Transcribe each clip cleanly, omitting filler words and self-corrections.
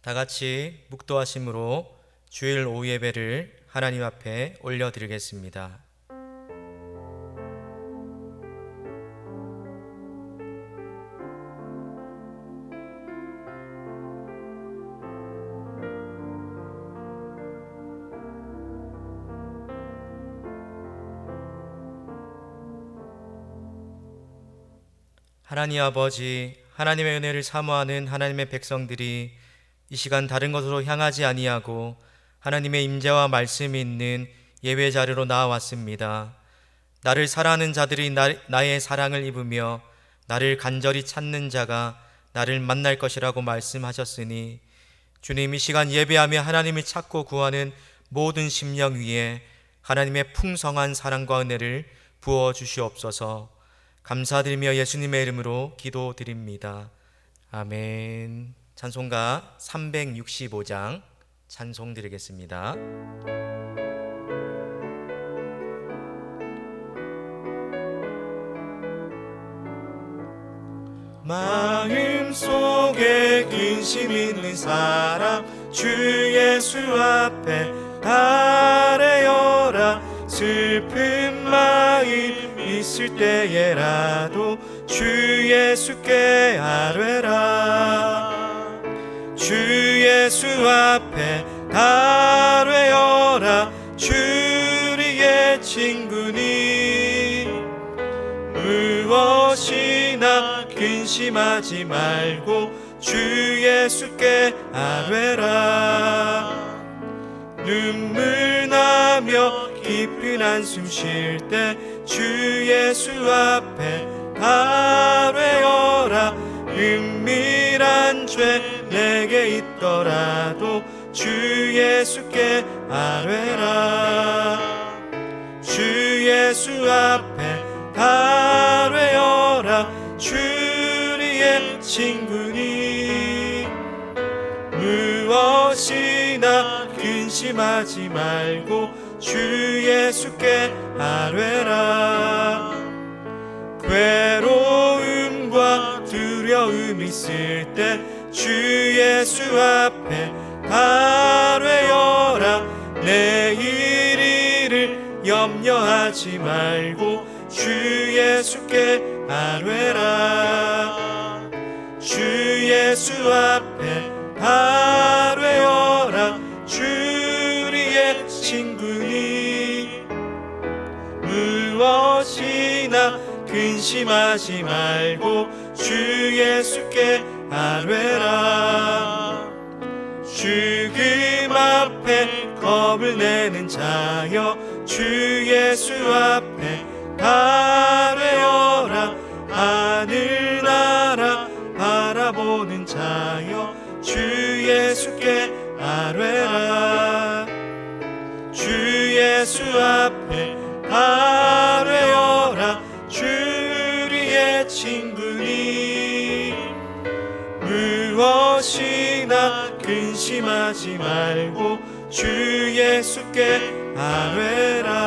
다 같이 묵도하심으로 주일 오후 예배를 하나님 앞에 올려드리겠습니다. 하나님 아버지, 하나님의 은혜를 사모하는 하나님의 백성들이 이 시간 다른 곳으로 향하지 아니하고 하나님의 임재와 말씀이 있는 예배 자리로 나아왔습니다. 나를 사랑하는 자들이 나의 사랑을 입으며 나를 간절히 찾는 자가 나를 만날 것이라고 말씀하셨으니 주님, 이 시간 예배하며 하나님을 찾고 구하는 모든 심령 위에 하나님의 풍성한 사랑과 은혜를 부어 주시옵소서. 감사드리며 예수님의 이름으로 기도드립니다. 아멘. 찬송가 365장 찬송 드리겠습니다. 마음속에 근심 있는 사람 주 예수 앞에 아뢰어라. 슬픈 마음 있을 때에라도 주 예수께 아뢰라. 주 예수 앞에 아뢰어라. 주리의 친구니 무엇이나 근심하지 말고 주 예수께 아뢰라. 눈물 나며 깊은 한숨 쉴 때 주 예수 앞에 아뢰어라. 은밀한 죄 내게 있더라도 주 예수께 아뢰라. 주 예수 앞에 아뢰어라. 주리의 친구니 무엇이나 근심하지 말고 주 예수께 아뢰라. 괴로움과 두려움 있을 때 주 예수 앞에 아뢰어라. 내일 일을 염려하지 말고 주 예수께 아뢰라. 주 예수 앞에 아뢰어라. 주리의 친구니 무엇이나 근심하지 말고 주 예수께 아뢰라. 죽음 앞에 겁을 내는 자여 주 예수 앞에 아뢰어라. 하늘나라 바라보는 자여 주 예수께 아뢰라. 주 예수 앞에 아뢰어라. 주리의 친구니 무엇이나 근심하지 말고 주 예수께 아뢰라.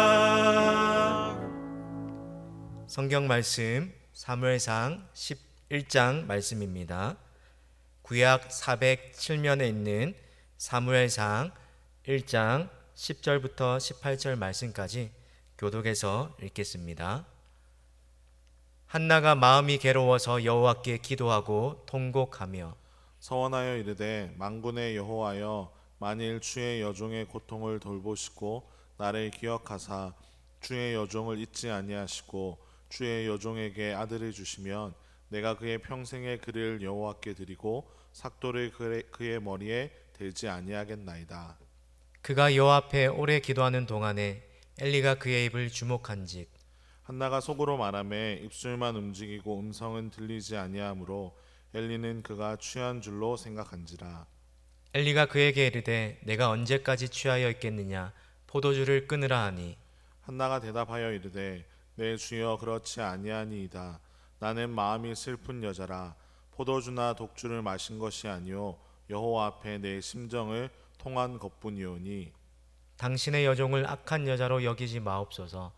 성경 말씀 사무엘상 11장 말씀입니다. 구약 407면에 있는 사무엘상 1장 10절부터 18절 말씀까지 교독해서 읽겠습니다. 한나가 마음이 괴로워서 여호와께 기도하고 통곡하며 서원하여 이르되 만군의 여호와여, 만일 주의 여종의 고통을 돌보시고 나를 기억하사 주의 여종을 잊지 아니하시고 주의 여종에게 아들을 주시면 내가 그의 평생의 그를 여호와께 드리고 삭도를 그의 머리에 들지 아니하겠나이다. 그가 여호와 앞에 오래 기도하는 동안에 엘리가 그의 입을 주목한즉 한나가 속으로 말하매 입술만 움직이고 음성은 들리지 아니하므로 엘리는 그가 취한 줄로 생각한지라. 엘리가 그에게 이르되 내가 언제까지 취하여 있겠느냐, 포도주를 끊으라 하니 한나가 대답하여 이르되 내 주여, 그렇지 아니하니이다. 나는 마음이 슬픈 여자라. 포도주나 독주를 마신 것이 아니요 여호와 앞에 내 심정을 통한 것뿐이오니 당신의 여종을 악한 여자로 여기지 마옵소서.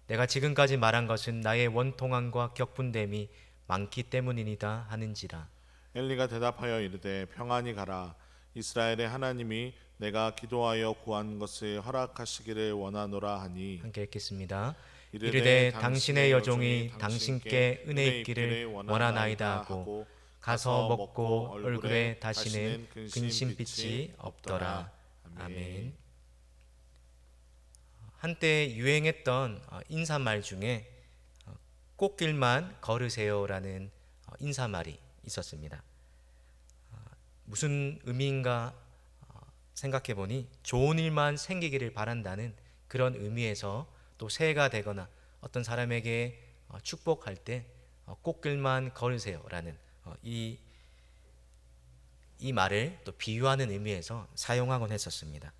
내가 지금까지 말한 것은 나의 원통함과 격분됨이 많기 때문이니이다 하는지라. 엘리가 대답하여 이르되 평안히 가라. 이스라엘의 하나님이 내가 기도하여 구한 것을 허락하시기를 원하노라 하니 함께 읽겠습니다. 이르되 이르되 당신의 여종이 당신께 은혜 입기를 원하나이다 하고 가서 먹고 얼굴에 다시는 근심빛이 없더라. 아멘. 한때 유행했던 인사말 중에 꽃길만 걸으세요라는 인사말이 있었습니다. 무슨 의미인가 생각해 보니 좋은 일만 생기기를 바란다는 그런 의미에서 또 새해가 되거나 어떤 사람에게 축복할 때 꽃길만 걸으세요라는 이 말을 또 비유하는 의미에서 사용하곤 했었습니다.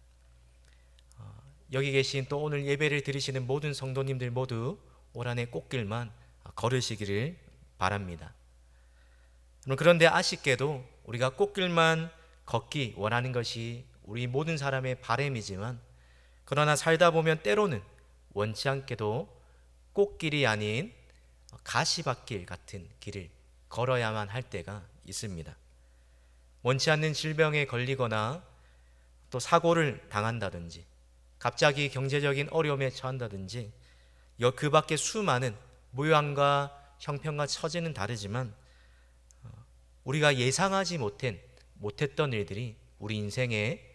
여기 계신 또 오늘 예배를 드리시는 모든 성도님들 모두 올 한해 꽃길만 걸으시기를 바랍니다. 그런데 아쉽게도 우리가 꽃길만 걷기 원하는 것이 우리 모든 사람의 바람이지만, 그러나 살다 보면 때로는 원치 않게도 꽃길이 아닌 가시밭길 같은 길을 걸어야만 할 때가 있습니다. 원치 않는 질병에 걸리거나 또 사고를 당한다든지 갑자기 경제적인 어려움에 처한다든지 그 밖에 수많은 모양과 형편과 처지는 다르지만 우리가 예상하지 못했던 일들이 우리 인생에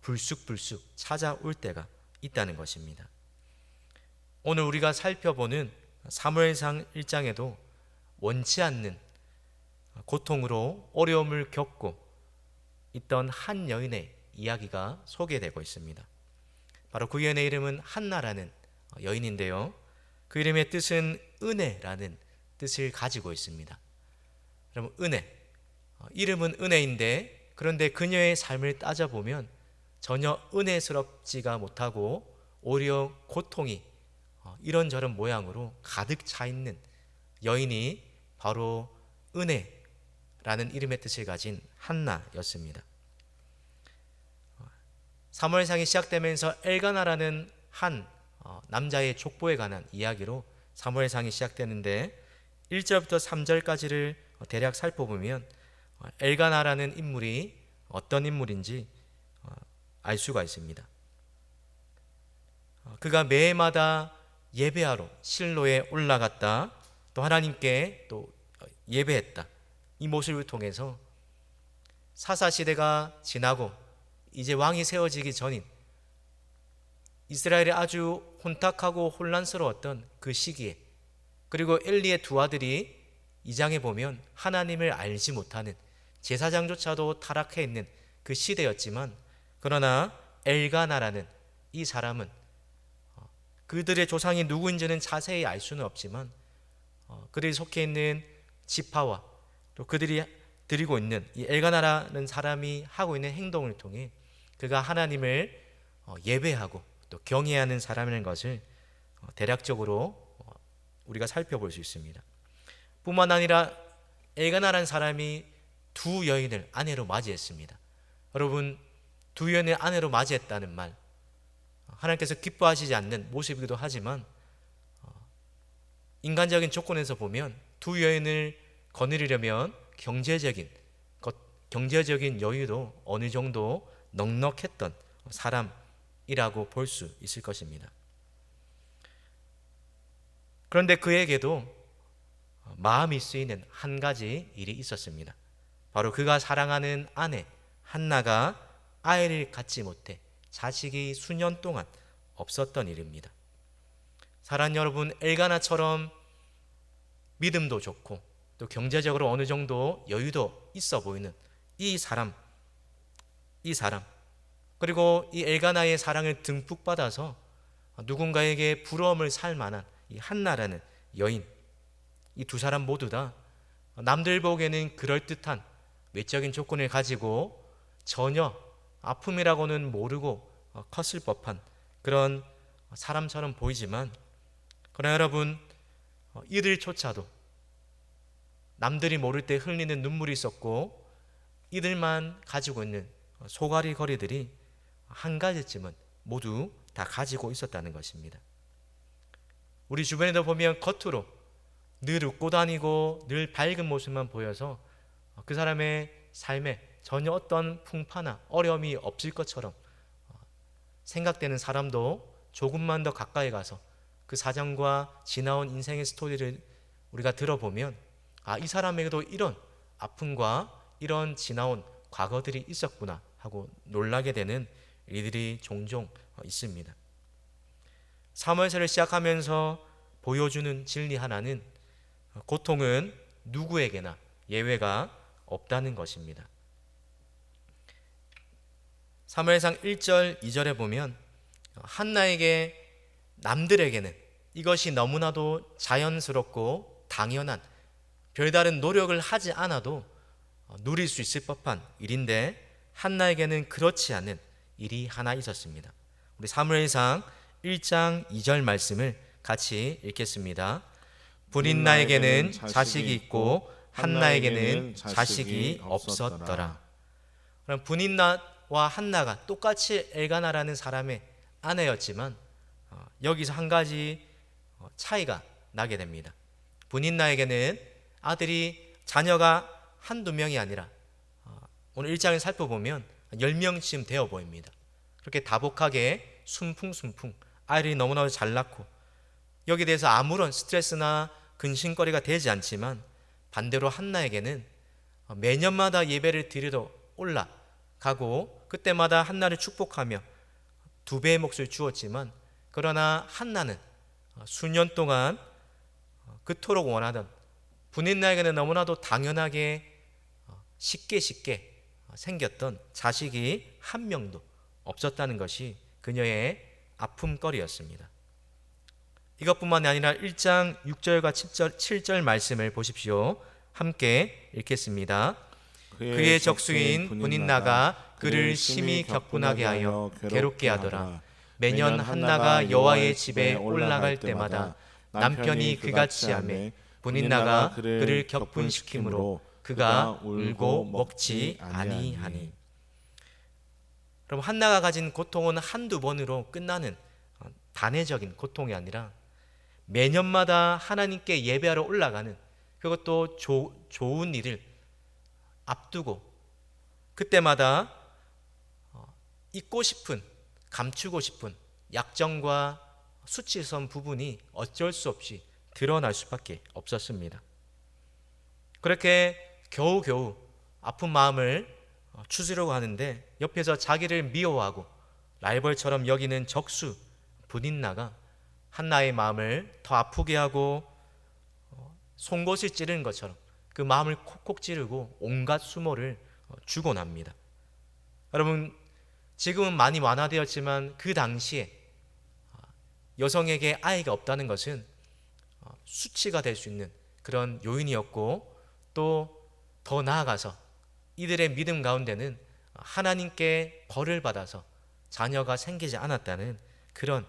불쑥불쑥 찾아올 때가 있다는 것입니다. 오늘 우리가 살펴보는 사무엘상 1장에도 원치 않는 고통으로 어려움을 겪고 있던 한 여인의 이야기가 소개되고 있습니다. 바로 그 여인의 이름은 한나라는 여인인데요, 그 이름의 뜻은 은혜라는 뜻을 가지고 있습니다. 여러분, 은혜, 이름은 은혜인데 그런데 그녀의 삶을 따져보면 전혀 은혜스럽지가 못하고 오히려 고통이 이런저런 모양으로 가득 차 있는 여인이 바로 은혜라는 이름의 뜻을 가진 한나였습니다. 사무엘상이 시작되면서 엘가나라는 한 남자의 족보에 관한 이야기로 사무엘상이 시작되는데 1절부터 3절까지를 대략 살펴보면 엘가나라는 인물이 어떤 인물인지 알 수가 있습니다. 그가 매해마다 예배하러 실로에 올라갔다, 또 하나님께 또 예배했다. 이 모습을 통해서 사사시대가 지나고 이제 왕이 세워지기 전인 이스라엘이 아주 혼탁하고 혼란스러웠던 그 시기에, 그리고 엘리의 두 아들이 2장에 보면 하나님을 알지 못하는, 제사장조차도 타락해 있는 그 시대였지만, 그러나 엘가나라는 이 사람은 그들의 조상이 누구인지는 자세히 알 수는 없지만 그들이 속해 있는 지파와 또 그들이 드리고 있는 이 엘가나라는 사람이 하고 있는 행동을 통해 그가 하나님을 예배하고 또 경외하는 사람이라는 것을 대략적으로 우리가 살펴볼 수 있습니다. 뿐만 아니라 엘가나라는 사람이 두 여인을 아내로 맞이했습니다. 여러분, 두 여인을 아내로 맞이했다는 말, 하나님께서 기뻐하시지 않는 모습이기도 하지만 인간적인 조건에서 보면 두 여인을 거느리려면 경제적인 여유도 어느 정도 넉넉했던 사람이라고 볼 수 있을 것입니다. 그런데 그에게도 마음이 쓰이는 한 가지 일이 있었습니다. 바로 그가 사랑하는 아내 한나가 아이를 갖지 못해 자식이 수년 동안 없었던 일입니다. 사랑하는 여러분, 엘가나처럼 믿음도 좋고 또 경제적으로 어느 정도 여유도 있어 보이는 이 사람, 그리고 이 엘가나의 사랑을 듬뿍 받아서 누군가에게 부러움을 살 만한 이 한나라는 여인, 이 두 사람 모두 다 남들 보기에는 그럴듯한 외적인 조건을 가지고 전혀 아픔이라고는 모르고 컸을 법한 그런 사람처럼 보이지만, 그러나 여러분, 이들조차도 남들이 모를 때 흘리는 눈물이 있었고 이들만 가지고 있는 소갈이 거리들이 한 가지쯤은 모두 다 가지고 있었다는 것입니다. 우리 주변에도 보면 겉으로 늘 웃고 다니고 늘 밝은 모습만 보여서 그 사람의 삶에 전혀 어떤 풍파나 어려움이 없을 것처럼 생각되는 사람도 조금만 더 가까이 가서 그 사정과 지나온 인생의 스토리를 우리가 들어보면 이 사람에게도 이런 아픔과 이런 지나온 과거들이 있었구나 하고 놀라게 되는 일들이 종종 있습니다. 사무엘서를 시작하면서 보여주는 진리 하나는 고통은 누구에게나 예외가 없다는 것입니다. 사무엘상 1절 2절에 보면 한나에게 남들에게는 이것이 너무나도 자연스럽고 당연한 별다른 노력을 하지 않아도 누릴 수 있을 법한 일인데 한나에게는 그렇지 않은 일이 하나 있었습니다. 우리 사무엘상 1장 2절 말씀을 같이 읽겠습니다. 분인나에게는 자식이 있고 한나에게는 자식이 없었더라. 그럼 분인나와 한나가 똑같이 엘가나라는 사람의 아내였지만 여기서 한 가지 차이가 나게 됩니다. 분인나에게는 아들이 자녀가 한두 명이 아니라 오늘 1장을 살펴보면 10명쯤 되어 보입니다. 그렇게 다복하게 순풍순풍 아이를 너무나도 잘 낳고 여기에 대해서 아무런 스트레스나 근심거리가 되지 않지만 반대로 한나에게는 매년마다 예배를 드리러 올라가고 그때마다 한나를 축복하며 2배의 몫을 주었지만 그러나 한나는 수년 동안 그토록 원하던 분인나에게는 너무나도 당연하게 쉽게 생겼던 자식이 한 명도 없었다는 것이 그녀의 아픔거리였습니다. 이것뿐만이 아니라 1장 6절과 7절 말씀을 보십시오. 함께 읽겠습니다. 그의 적수인 분인나가 그를 심히 격분하게 하여 괴롭게 하더라. 매년 한나가 여호와의 집에 올라갈 때마다 남편이 그같이 하매 분인나가 그를 격분시키므로 그가 울고 먹지 아니하니. 그럼 한나가 가진 고통은 한두 번으로 끝나는 단회적인 고통이 아니라 매년마다 하나님께 예배하러 올라가는 그것도 좋은 일을 앞두고 그때마다 잊고 싶은 감추고 싶은 약점과 수치스러운 부분이 어쩔 수 없이 드러날 수밖에 없었습니다. 그렇게 겨우겨우 아픈 마음을 추스려고 하는데 옆에서 자기를 미워하고 라이벌처럼 여기는 적수 분인나가 한나의 마음을 더 아프게 하고 송곳을 찌르는 것처럼 그 마음을 콕콕 찌르고 온갖 수모를 주곤 합니다. 여러분, 지금은 많이 완화되었지만 그 당시에 여성에게 아이가 없다는 것은 수치가 될 수 있는 그런 요인이었고 또 더 나아가서 이들의 믿음 가운데는 하나님께 벌을 받아서 자녀가 생기지 않았다는 그런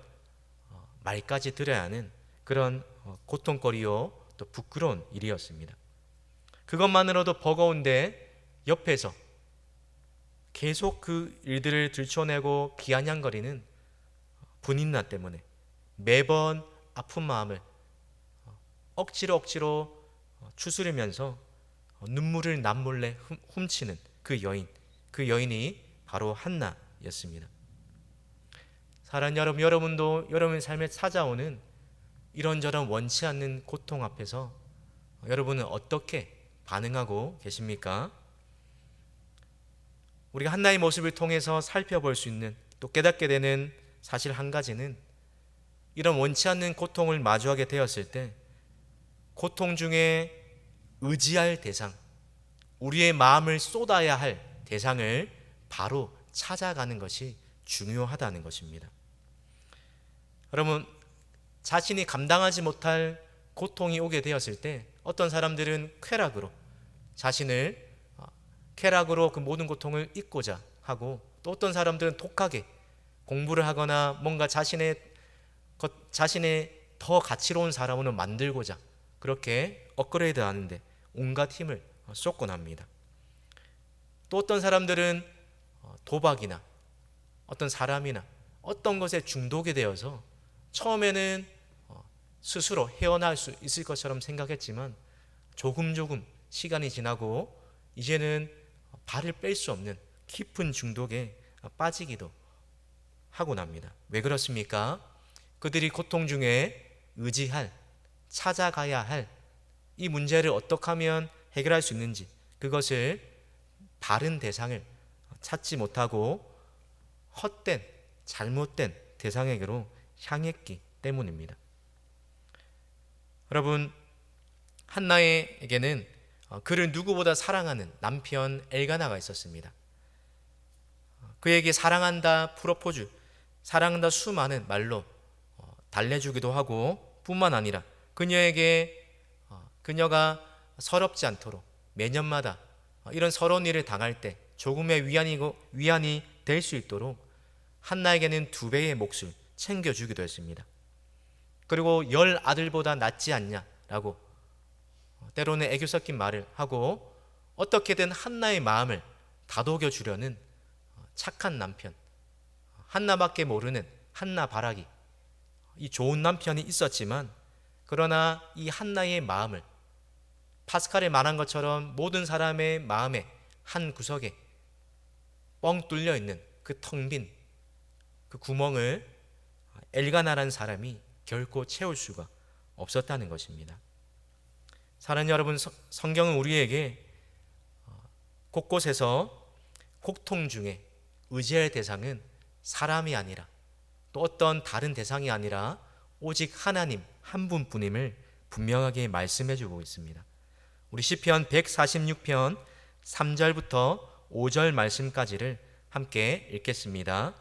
말까지 들어야 하는 그런 고통거리요 또 부끄러운 일이었습니다. 그것만으로도 버거운데 옆에서 계속 그 일들을 들춰내고 비아냥거리는 분인나 때문에 매번 아픈 마음을 억지로 추스르면서 눈물을 남몰래 훔치는 그 여인이 바로 한나였습니다. 사랑하는 여러분, 여러분도 여러분의 삶에 찾아오는 이런저런 원치 않는 고통 앞에서 여러분은 어떻게 반응하고 계십니까? 우리가 한나의 모습을 통해서 살펴볼 수 있는 또 깨닫게 되는 사실 한 가지는 이런 원치 않는 고통을 마주하게 되었을 때 고통 중에 의지할 대상, 우리의 마음을 쏟아야 할 대상을 바로 찾아가는 것이 중요하다는 것입니다. 여러분, 자신이 감당하지 못할 고통이 오게 되었을 때 어떤 사람들은 쾌락으로 그 모든 고통을 잊고자 하고 또 어떤 사람들은 독하게 공부를 하거나 뭔가 자신의 더 가치로운 사람으로 만들고자 그렇게 업그레이드 하는데 온갖 힘을 쏟곤 합니다. 또 어떤 사람들은 도박이나 어떤 사람이나 어떤 것에 중독이 되어서 처음에는 스스로 헤어날 수 있을 것처럼 생각했지만 조금 시간이 지나고 이제는 발을 뺄 수 없는 깊은 중독에 빠지기도 하고 납니다. 왜 그렇습니까? 그들이 고통 중에 의지할, 찾아가야 할 이 문제를 어떻게 하면 해결할 수 있는지, 그것을 바른 대상을 찾지 못하고 헛된, 잘못된 대상에게로 향했기 때문입니다. 여러분, 한나에게는 그를 누구보다 사랑하는 남편 엘가나가 있었습니다. 그에게 사랑한다 프로포즈, 사랑한다 수많은 말로 달래주기도 하고, 뿐만 아니라 그녀가 서럽지 않도록 매년마다 이런 서러운 일을 당할 때 조금의 위안이 될 수 있도록 한나에게는 2배의 몫을 챙겨주기도 했습니다. 그리고 10아들보다 낫지 않냐라고 때로는 애교 섞인 말을 하고 어떻게든 한나의 마음을 다독여 주려는 착한 남편, 한나밖에 모르는 한나 바라기, 이 좋은 남편이 있었지만, 그러나 이 한나의 마음을 파스칼이 말한 것처럼 모든 사람의 마음의 한 구석에 뻥 뚫려 있는 그 텅 빈 그 구멍을 엘가나라는 사람이 결코 채울 수가 없었다는 것입니다. 사랑하는 여러분, 성경은 우리에게 곳곳에서 고통 중에 의지할 대상은 사람이 아니라 또 어떤 다른 대상이 아니라 오직 하나님 한 분뿐임을 분명하게 말씀해 주고 있습니다. 우리 시편 146편 3절부터 5절 말씀까지를 함께 읽겠습니다.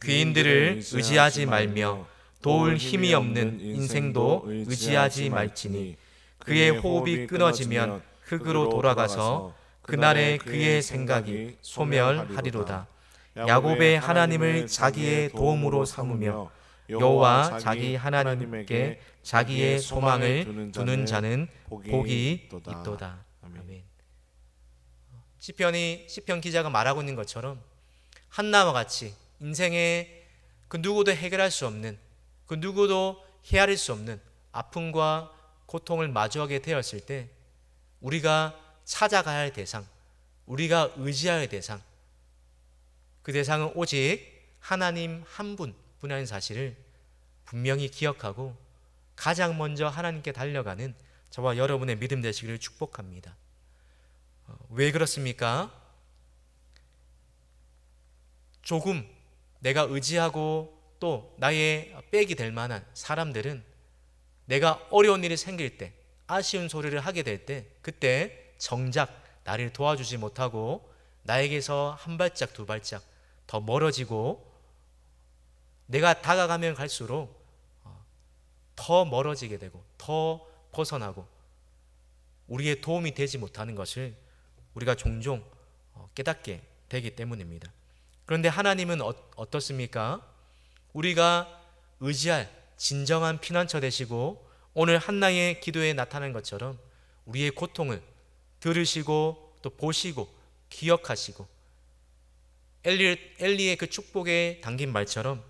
귀인들을 의지하지 말며 도울 힘이 없는 인생도 의지하지 말지니 그의 호흡이 끊어지면 흙으로 돌아가서 그날에 그의 생각이 소멸하리로다. 야곱의 하나님을 자기의 도움으로 삼으며 여호와 자기 하나님께 자기의 소망을 두는 자는 복이 있도다. 아멘. 시편 기자가 말하고 있는 것처럼 한나와 같이 인생의 그 누구도 해결할 수 없는, 그 누구도 헤아릴 수 없는 아픔과 고통을 마주하게 되었을 때 우리가 찾아가야 할 대상, 우리가 의지해야 할 대상, 그 대상은 오직 하나님 한 분뿐이라는 사실을 분명히 기억하고 가장 먼저 하나님께 달려가는 저와 여러분의 믿음 되시기를 축복합니다. 왜 그렇습니까? 조금 내가 의지하고 또 나의 백이 될 만한 사람들은 내가 어려운 일이 생길 때, 아쉬운 소리를 하게 될 때, 그때 정작 나를 도와주지 못하고 나에게서 한 발짝 두 발짝 더 멀어지고, 내가 다가가면 갈수록 더 멀어지게 되고 더 벗어나고 우리의 도움이 되지 못하는 것을 우리가 종종 깨닫게 되기 때문입니다. 그런데 하나님은 어떻습니까? 우리가 의지할 진정한 피난처 되시고 오늘 한나의 기도에 나타난 것처럼 우리의 고통을 들으시고 또 보시고 기억하시고 엘리의 그 축복에 담긴 말처럼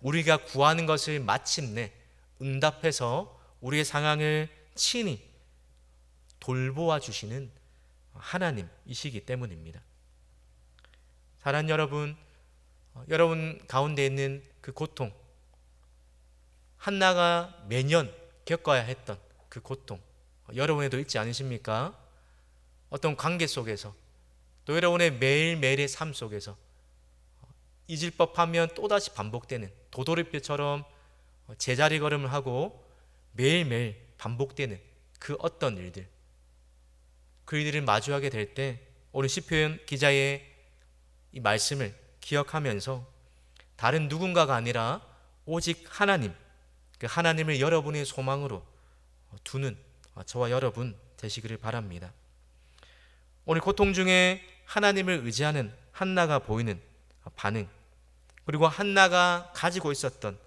우리가 구하는 것을 마침내 응답해서 우리의 상황을 친히 돌보아 주시는 하나님이시기 때문입니다. 사랑하는 여러분, 여러분 가운데 있는 그 고통, 한나가 매년 겪어야 했던 그 고통, 여러분에도 있지 않으십니까? 어떤 관계 속에서 또 여러분의 매일매일의 삶 속에서 잊을 법하면 또다시 반복되는 도돌이표처럼 제자리 걸음을 하고 매일매일 반복되는 그 어떤 일들, 그 일들을 마주하게 될 때 오늘 시편 기자의 이 말씀을 기억하면서 다른 누군가가 아니라 오직 하나님, 그 하나님을 여러분의 소망으로 두는 저와 여러분 되시기를 바랍니다. 오늘 고통 중에 하나님을 의지하는 한나가 보이는 반응, 그리고 한나가 가지고 있었던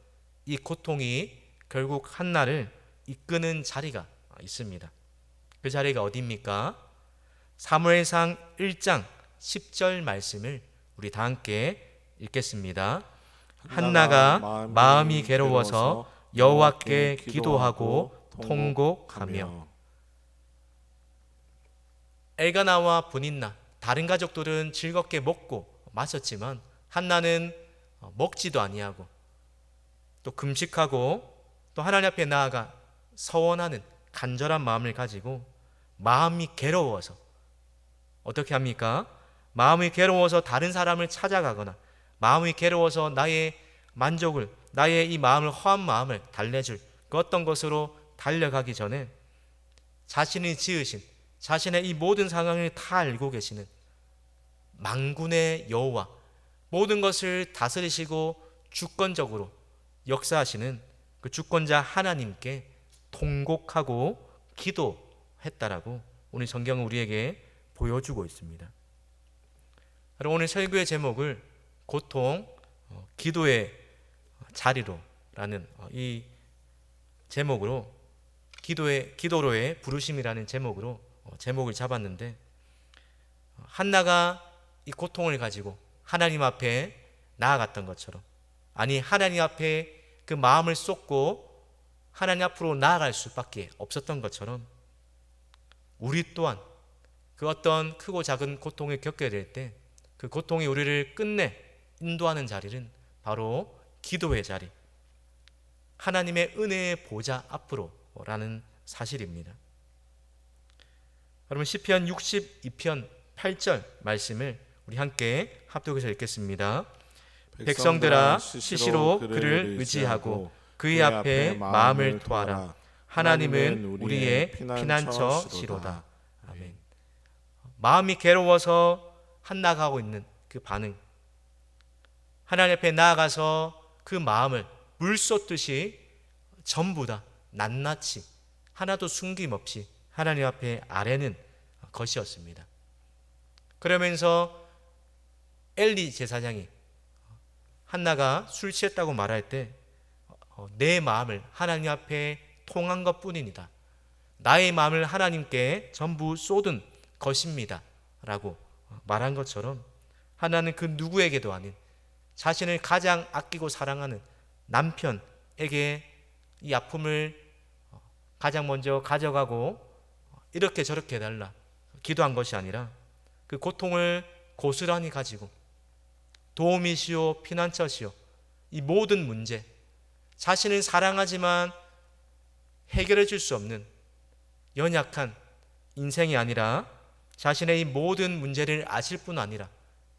이 고통이 결국 한나를 이끄는 자리가 있습니다. 그 자리가 어디입니까? 사무엘상 1장 10절 말씀을 우리 다 함께 읽겠습니다. 한나가 마음이 괴로워서 여호와께 기도하고 통곡하며. 엘가나와 브닌나 다른 가족들은 즐겁게 먹고 마셨지만 한나는 먹지도 아니하고 또 금식하고 또 하나님 앞에 나아가 서원하는 간절한 마음을 가지고 마음이 괴로워서 어떻게 합니까? 마음이 괴로워서 다른 사람을 찾아가거나 마음이 괴로워서 나의 만족을, 나의 이 마음을, 허한 마음을 달래줄 그 어떤 것으로 달려가기 전에 자신이 지으신, 자신의 이 모든 상황을 다 알고 계시는 만군의 여호와, 모든 것을 다스리시고 주권적으로 역사하시는 그 주권자 하나님께 통곡하고 기도했다라고 오늘 성경은 우리에게 보여주고 있습니다. 오늘 설교의 제목을 고통, 기도의 자리로라는 이 제목으로 기도로의 부르심이라는 제목으로 제목을 잡았는데, 한나가 이 고통을 가지고 하나님 앞에 나아갔던 것처럼, 아니 하나님 앞에 그 마음을 쏟고 하나님 앞으로 나아갈 수밖에 없었던 것처럼 우리 또한 그 어떤 크고 작은 고통을 겪게 될 때 그 고통이 우리를 끝내 인도하는 자리는 바로 기도의 자리, 하나님의 은혜의 보좌 앞으로라는 사실입니다. 여러분, 시편 62편 8절 말씀을 우리 함께 합독해서 읽겠습니다. 백성들아, 시시로 그를 의지하고 그의 앞에 마음을 토하라. 하나님은 우리의 피난처시로다. 아멘. 마음이 괴로워서 한나가 하고 있는 그 반응, 하나님 앞에 나아가서 그 마음을 물 쏟듯이 전부 다 낱낱이 하나도 숨김없이 하나님 앞에 아뢰는 것이었습니다. 그러면서 엘리 제사장이 한나가 술 취했다고 말할 때 내 마음을 하나님 앞에 통한 것뿐입니다, 나의 마음을 하나님께 전부 쏟은 것입니다 라고 말한 것처럼, 하나는 그 누구에게도 아닌 자신을 가장 아끼고 사랑하는 남편에게 이 아픔을 가장 먼저 가져가고 이렇게 저렇게 해달라 기도한 것이 아니라 그 고통을 고스란히 가지고 도움이시오 피난처시오, 이 모든 문제, 자신을 사랑하지만 해결해 줄 수 없는 연약한 인생이 아니라 자신의 이 모든 문제를 아실 뿐 아니라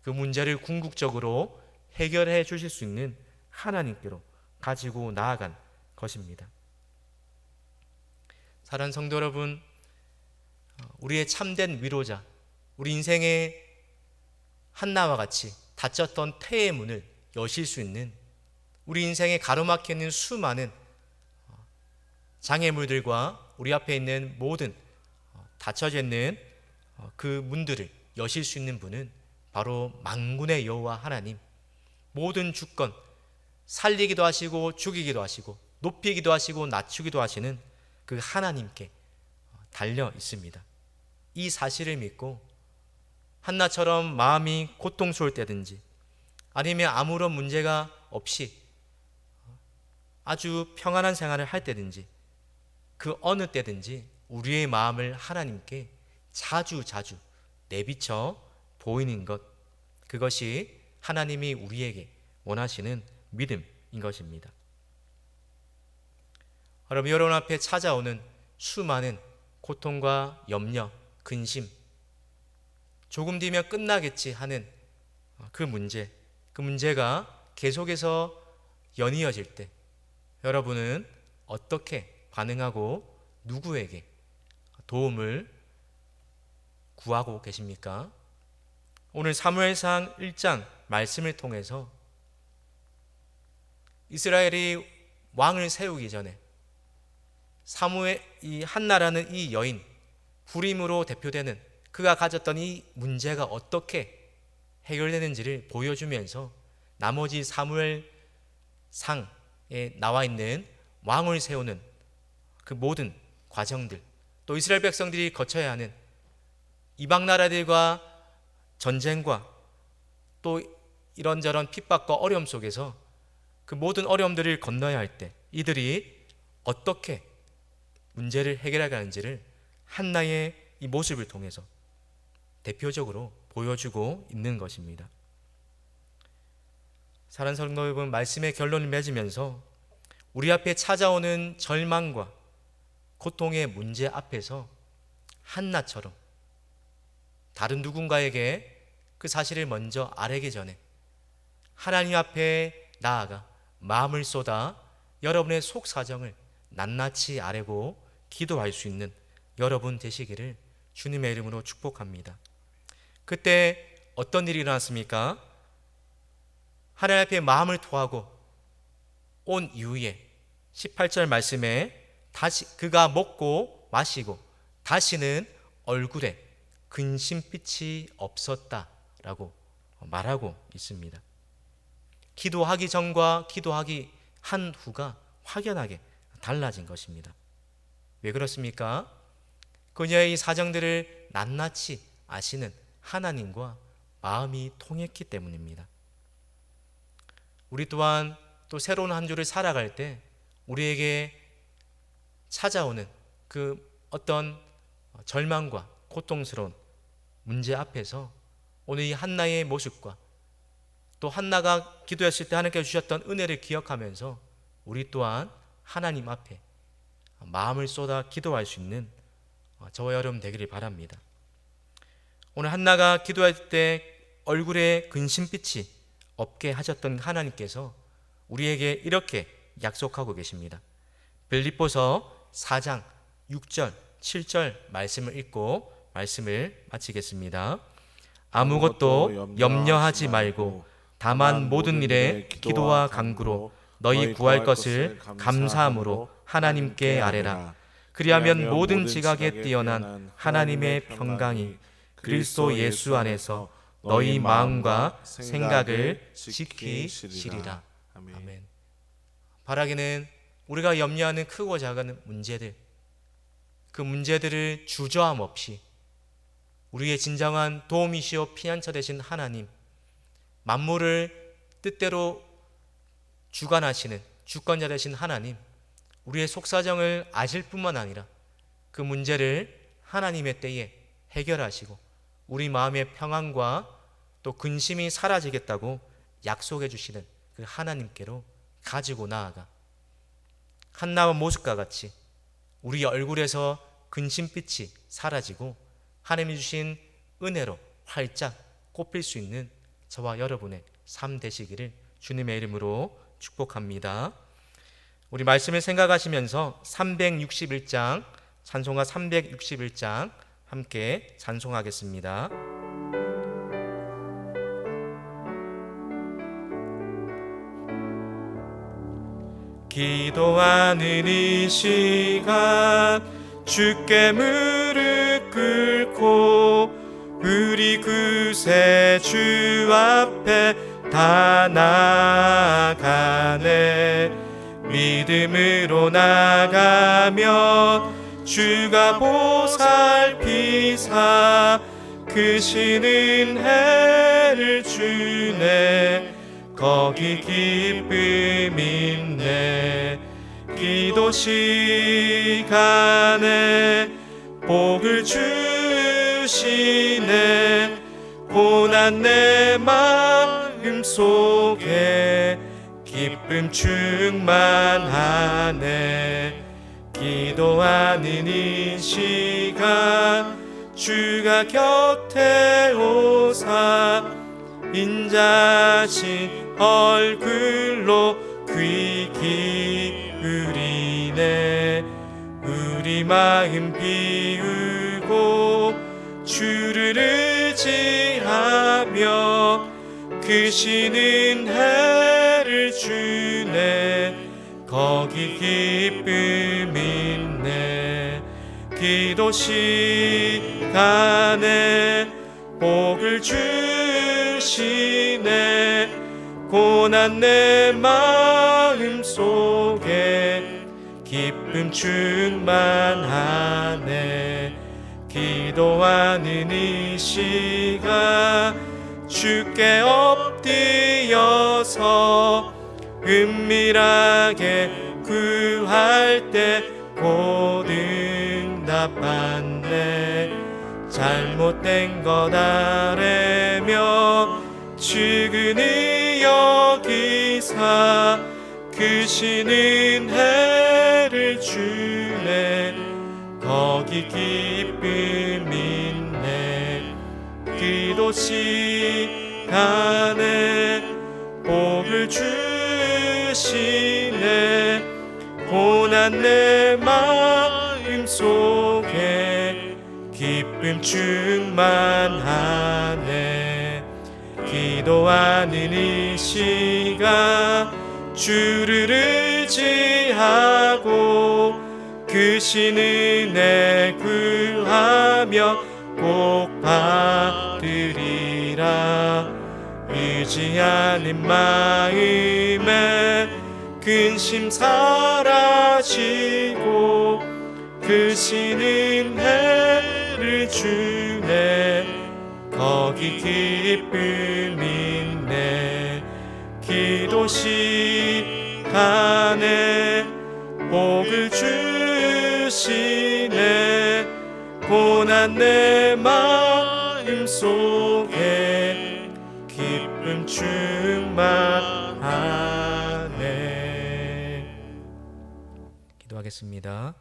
그 문제를 궁극적으로 해결해 주실 수 있는 하나님께로 가지고 나아간 것입니다. 사랑하는 성도 여러분, 우리의 참된 위로자, 우리 인생의 한나와 같이 닫혔던 태의 문을 여실 수 있는, 우리 인생에 가로막혀 있는 수많은 장애물들과 우리 앞에 있는 모든 닫혀져 있는 그 문들을 여실 수 있는 분은 바로 만군의 여호와 하나님, 모든 주권, 살리기도 하시고 죽이기도 하시고 높이기도 하시고 낮추기도 하시는 그 하나님께 달려 있습니다. 이 사실을 믿고 한나처럼 마음이 고통스러울 때든지 아니면 아무런 문제가 없이 아주 평안한 생활을 할 때든지 그 어느 때든지 우리의 마음을 하나님께 자주 내비쳐 보이는 것, 그것이 하나님이 우리에게 원하시는 믿음인 것입니다. 여러분 앞에 찾아오는 수많은 고통과 염려, 근심, 조금 뒤면 끝나겠지 하는 그 문제가 계속해서 연이어질 때 여러분은 어떻게 반응하고 누구에게 도움을 구하고 계십니까? 오늘 사무엘상 1장 말씀을 통해서 이스라엘이 왕을 세우기 전에 이 한나라는 이 여인, 불임으로 대표되는 그가 가졌던 이 문제가 어떻게 해결되는지를 보여주면서 나머지 사무엘상에 나와 있는 왕을 세우는 그 모든 과정들, 또 이스라엘 백성들이 거쳐야 하는 이방 나라들과 전쟁과 또 이런저런 핍박과 어려움 속에서 그 모든 어려움들을 건너야 할 때 이들이 어떻게 문제를 해결해 가는지를 한나의 이 모습을 통해서 대표적으로 보여주고 있는 것입니다. 사랑하는 성도 여러분, 말씀의 결론을 맺으면서 우리 앞에 찾아오는 절망과 고통의 문제 앞에서 한나처럼 다른 누군가에게 그 사실을 먼저 아뢰기 전에 하나님 앞에 나아가 마음을 쏟아 여러분의 속사정을 낱낱이 아뢰고 기도할 수 있는 여러분 되시기를 주님의 이름으로 축복합니다. 그때 어떤 일이 일어났습니까? 하나님 앞에 마음을 토하고 온 이후에 18절 말씀에 다시 그가 먹고 마시고 다시는 얼굴에 근심빛이 없었다라고 말하고 있습니다. 기도하기 전과 기도하기 한 후가 확연하게 달라진 것입니다. 왜 그렇습니까? 그녀의 이 사정들을 낱낱이 아시는 하나님과 마음이 통했기 때문입니다. 우리 또한 또 새로운 한 주를 살아갈 때 우리에게 찾아오는 그 어떤 절망과 고통스러운 문제 앞에서 오늘 이 한나의 모습과 또 한나가 기도했을 때 하나님께서 주셨던 은혜를 기억하면서 우리 또한 하나님 앞에 마음을 쏟아 기도할 수 있는 저와 여러분 되기를 바랍니다. 오늘 한나가 기도할 때 얼굴에 근심빛이 없게 하셨던 하나님께서 우리에게 이렇게 약속하고 계십니다. 빌립보서 4장 6절 7절 말씀을 읽고 말씀을 마치겠습니다. 아무것도 염려하지 말고 다만 모든 일에 기도와 간구로 너희 구할 것을 감사함으로 하나님께 아뢰라. 그리하면 모든 지각에 뛰어난 하나님의 평강이 그리스도 예수 안에서 너희 마음과 생각을 지키시리라. 아멘. 바라기는 우리가 염려하는 크고 작은 문제들, 그 문제들을 주저함 없이 우리의 진정한 도움이시오 피난처 되신 하나님, 만물을 뜻대로 주관하시는 주권자 되신 하나님, 우리의 속사정을 아실 뿐만 아니라 그 문제를 하나님의 때에 해결하시고 우리 마음의 평안과 또 근심이 사라지겠다고 약속해 주시는 그 하나님께로 가지고 나아가 한나와 모습과 같이 우리 얼굴에서 근심빛이 사라지고 하나님이 주신 은혜로 활짝 꽃필 수 있는 저와 여러분의 삶 되시기를 주님의 이름으로 축복합니다. 우리 말씀을 생각하시면서 361장 찬송가 361장 함께 찬송하겠습니다. 기도하는 이 시간 주께 무릎 꿇고 우리 구세 주 앞에 다 나아가네. 믿음으로 나가면 주가 보살피사 크시는 해를 주네. 거기 기쁨 있네. 기도 시간에 복을 주시네. 고난 내 마음 속에 기쁨 충만하네. 기도하는 이 시간 주가 곁에 오사 인자신 얼굴로 귀 기울이네. 우리 마음 비우고 주를 의지하며 크시는 해를 주네. 거기 기쁨 있네. 기도 시간에 복을 주시네. 고난 내 마음 속에 기쁨 충만하네. 기도하는 이 시간 주께 엎드려서 은밀하게 구할 때 곧 응답받네. 잘못된 것 아뢰며 측은히 여기사 크신 은혜를 주네. 거기 기쁨 있네. 기도 시간에 복을 주시네. 고난 내 마음 속에 기쁨 충만하네. 기도하는 이 시간 주를 의지하고 크신 은혜 구하며 꼭 받으리라. 의지하는 마음에 근심 사라지고 크신 은혜를 주네. 거기 기쁨 있네. 기도 시간에 복을 주시네. 고난 내 마음 속에 기쁨 충만하네. 기도하겠습니다.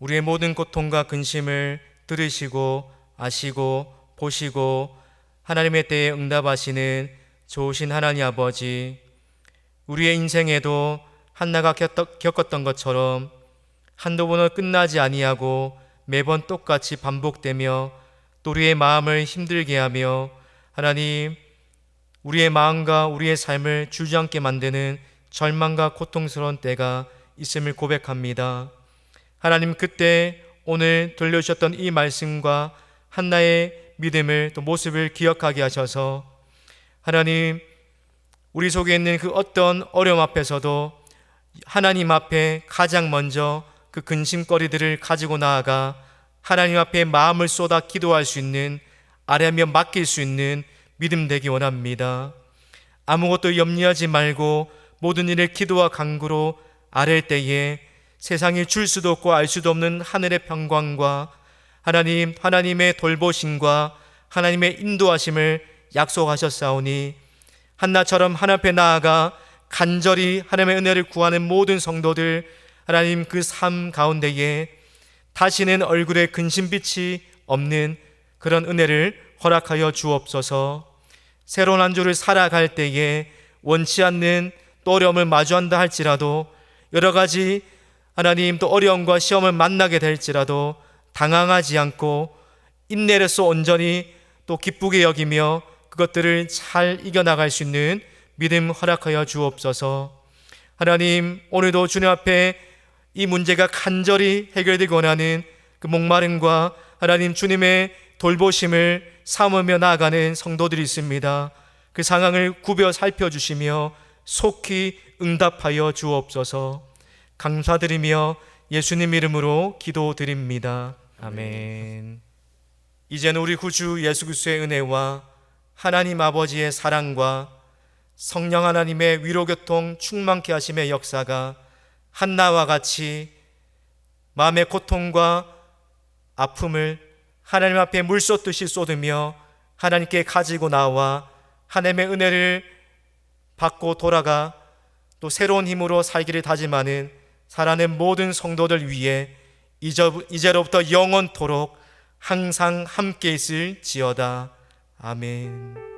우리의 모든 고통과 근심을 들으시고 아시고 보시고 하나님의 때에 응답하시는 좋으신 하나님 아버지, 우리의 인생에도 한나가 겪었던 것처럼 한두 번은 끝나지 아니하고 매번 똑같이 반복되며 또 우리의 마음을 힘들게 하며 하나님, 우리의 마음과 우리의 삶을 주저앉게 만드는 절망과 고통스러운 때가 있음을 고백합니다. 하나님, 그때 오늘 들려주셨던 이 말씀과 한나의 믿음을 또 모습을 기억하게 하셔서 하나님, 우리 속에 있는 그 어떤 어려움 앞에서도 하나님 앞에 가장 먼저 그 근심거리들을 가지고 나아가 하나님 앞에 마음을 쏟아 기도할 수 있는, 아뢰며 맡길 수 있는 믿음 되기 원합니다. 아무것도 염려하지 말고 모든 일을 기도와 간구로 아랠 때에 세상이 줄 수도 없고 알 수도 없는 하늘의 평강과 하나님의 돌보심과 하나님의 인도하심을 약속하셨사오니 한나처럼 하나님 앞에 나아가 간절히 하나님의 은혜를 구하는 모든 성도들, 하나님 그 삶 가운데에 다시는 얼굴에 근심빛이 없는 그런 은혜를 허락하여 주옵소서. 새로운 한 주를 살아갈 때에 원치 않는 또 어려움을 마주한다 할지라도, 여러 가지 하나님 또 어려움과 시험을 만나게 될지라도 당황하지 않고 인내로서 온전히 또 기쁘게 여기며 그것들을 잘 이겨나갈 수 있는 믿음 허락하여 주옵소서. 하나님, 오늘도 주님 앞에 이 문제가 간절히 해결되기 원하는 그 목마름과 하나님 주님의 돌보심을 삼으며 나아가는 성도들이 있습니다. 그 상황을 굽여 살펴주시며 속히 응답하여 주옵소서. 감사드리며 예수님 이름으로 기도드립니다. 아멘. 이제는 우리 구주 예수 그리스도의 은혜와 하나님 아버지의 사랑과 성령 하나님의 위로교통 충만케 하심의 역사가 한나와 같이 마음의 고통과 아픔을 하나님 앞에 물 쏟듯이 쏟으며 하나님께 가지고 나와 하나님의 은혜를 받고 돌아가 또 새로운 힘으로 살기를 다짐하는 사랑하는 모든 성도들 위해 이제로부터 영원토록 항상 함께 있을지어다. 아멘.